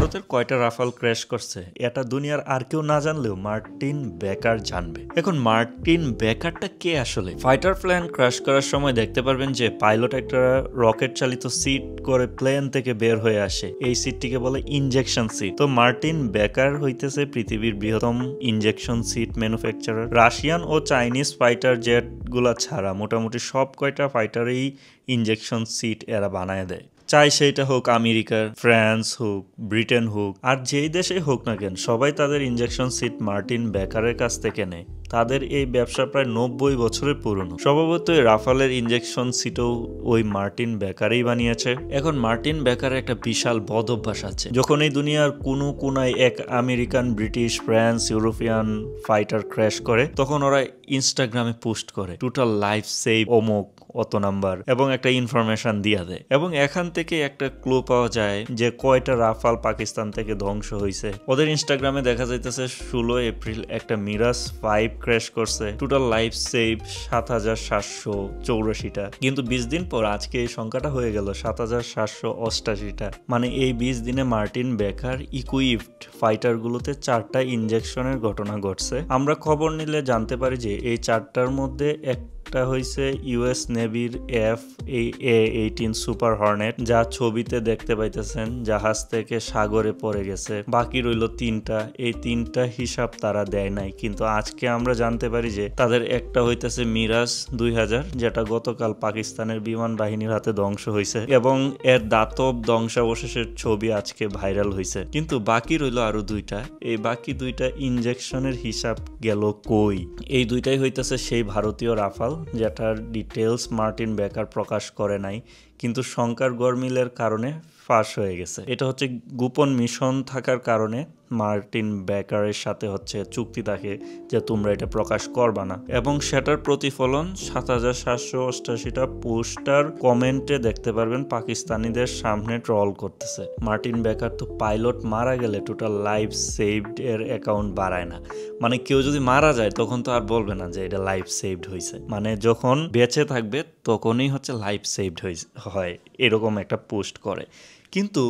ভারতের কয়টা Rafale crash করছে এটা দুনিয়ার আর কেউ না জানলেও মার্টিন বেকার জানবে। এখন মার্টিন বেকারটা কে আসলে? ফাইটার প্লেন ক্র্যাশ করার সময় দেখতে পারবেন যে পাইলট একটা রকেট চালিত সিট করে প্লেন থেকে বের হয়ে আসে। এই সিটটিকে বলে ইনজেকশন সিট। তো মার্টিন বেকার হইতেছে পৃথিবীর বৃহত্তম ইনজেকশন সিট ম্যানুফ্যাকচারার। রাশিয়ান ও চাইনিজ ফাইটার জেট গুলা ছাড়া মোটামুটি সব কয়টা ফাইটারেই ইনজেকশন সিট এরা বানায় দেয়। চাই সেইটা হোক আমেরিকার, ফ্রান্স হোক, ব্রিটেন হোক, আর যেই দেশে হোক না কেন, সবাই তাদের ইনজেকশন সিট মার্টিন বেকারের কাছ থেকে নেয়। তাদের এই ব্যবসা প্রায় 90 বছরের পুরনো। স্বভাবতই রাফালের ইনজেকশন সিটও ওই মার্টিন বেকারই বানিয়েছে। এখন মার্টিন বেকারের একটা বিশাল বদ অভ্যাস আছে। যখন এই দুনিয়ার কোনো কোনায় এক American, British, France, European fighter crash করে, তখন ওরা ইনস্টাগ্রামে পোস্ট করে টোটাল লাইফ সেভ অমুক অত নাম্বার এবং একটা ইনফরমেশন দিয়া দেয়। এবং এখান থেকে একটা ক্লু পাওয়া যায় যে কয়টা রাফাল পাকিস্তান থেকে ধ্বংস হয়েছে। ওদের ইনস্টাগ্রামে দেখা যাইতেছে 16 এপ্রিল একটা মিরাজ 5 ক্র্যাশ করছে, টোটাল লাইফ সেভ 7784টা। কিন্তু 20 দিন পর আজকে এই সংখ্যাটা হয়ে গেল 7788টা। মানে এই 20 দিনে মার্টিন বেকার ইকুইপড ফাইটার গুলোতে 4টা ইনজেকশনের ঘটনা ঘটছে। আমরা খবর নিলে জানতে পারি যে এই 4টার মধ্যে একটা হয়েছে ইউএস নেভির F/A-18 সুপার হর্নেট, যা ছবিতে দেখতে পাইতেছেন জাহাজ থেকে সাগরে পড়ে গেছে। বাকি রইল 3টা। এই 3টা হিসাব তারা দেয় নাই, কিন্তু আজকে আমরা জানতে পারি যে তাদের একটা হইতেছে মিরাজ 2000, যেটা গতকাল পাকিস্তানের বিমান বাহিনীর হাতে ধ্বংস হয়েছে এবং এর দাতব ধ্বংসাবশেষের ছবি আজকে ভাইরাল হয়েছে। কিন্তু বাকি রইল আরো 2টা। এই বাকি 2টা ইনজেকশনের হিসাব গেল কই? এই 2টাই হইতেছে সেই ভারতীয় রাফাল, যেটার ডিটেলস মার্টিন বেকার প্রকাশ করে নাই, কিন্তু সংখ্যার গরমিলের কারণে ফাঁস হয়ে গেছে। এটা হচ্ছে গোপন মিশন থাকার কারণে মার্টিন বেকারের সাথে হচ্ছে চুক্তি থাকে যে তোমরা এটা প্রকাশ করবা না, এবং সেটার প্রতিফলন 7788টা পোস্টার কমেন্টে দেখতে পারবেন পাকিস্তানিদের সামনে ট্রল করতেছে। মার্টিন বেকার তো পাইলট মারা গেলে টোটাল লাইফ সেভড এর অ্যাকাউন্ট বাড়ায় না। মানে কেউ যদি মারা যায় তখন তো আর বলবে না যে এটা লাইফ সেভড হয়েছে, মানে যখন বেঁচে থাকবে তখনই হচ্ছে লাইফ সেভড হয়, এরকম একটা পোস্ট করে। কিন্তু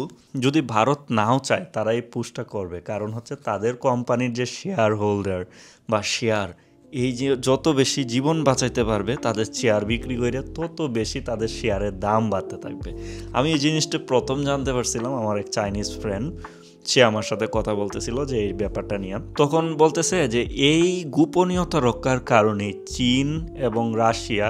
যদি ভারত নাও চায় তারা এই পুশটা করবে, কারণ হচ্ছে তাদের কোম্পানির যে শেয়ার হোল্ডার বা শেয়ার, এই যে যত বেশি জীবন বাঁচাইতে পারবে তাদের শেয়ার বিক্রি করে তত বেশি তাদের শেয়ারের দাম বাড়তে থাকবে। আমি এই জিনিসটা প্রথম জানতে পারছিলাম আমার এক চাইনিজ ফ্রেন্ড, সে আমার সাথে কথা বলতেছিল যে এই ব্যাপারটা নিয়ে। তখন বলতেছে যে এই গোপনীয়তা রক্ষার কারণে চীন এবং রাশিয়া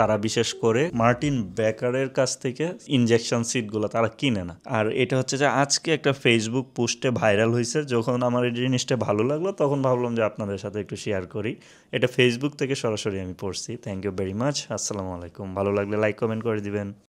তারা বিশেষ করে মার্টিন বেকারের কাছ থেকে ইনজেকশন সিটগুলো তারা কিনে না। আর এটা হচ্ছে যে আজকে একটা ফেসবুক পোস্টে ভাইরাল হয়েছে। যখন আমার এই জিনিসটা ভালো লাগলো তখন ভাবলাম যে আপনাদের সাথে একটু শেয়ার করি। এটা ফেসবুক থেকে সরাসরি আমি পড়ছি। Thank you very much. আসসালামু আলাইকুম। ভালো লাগলে লাইক কমেন্ট করে দিবেন।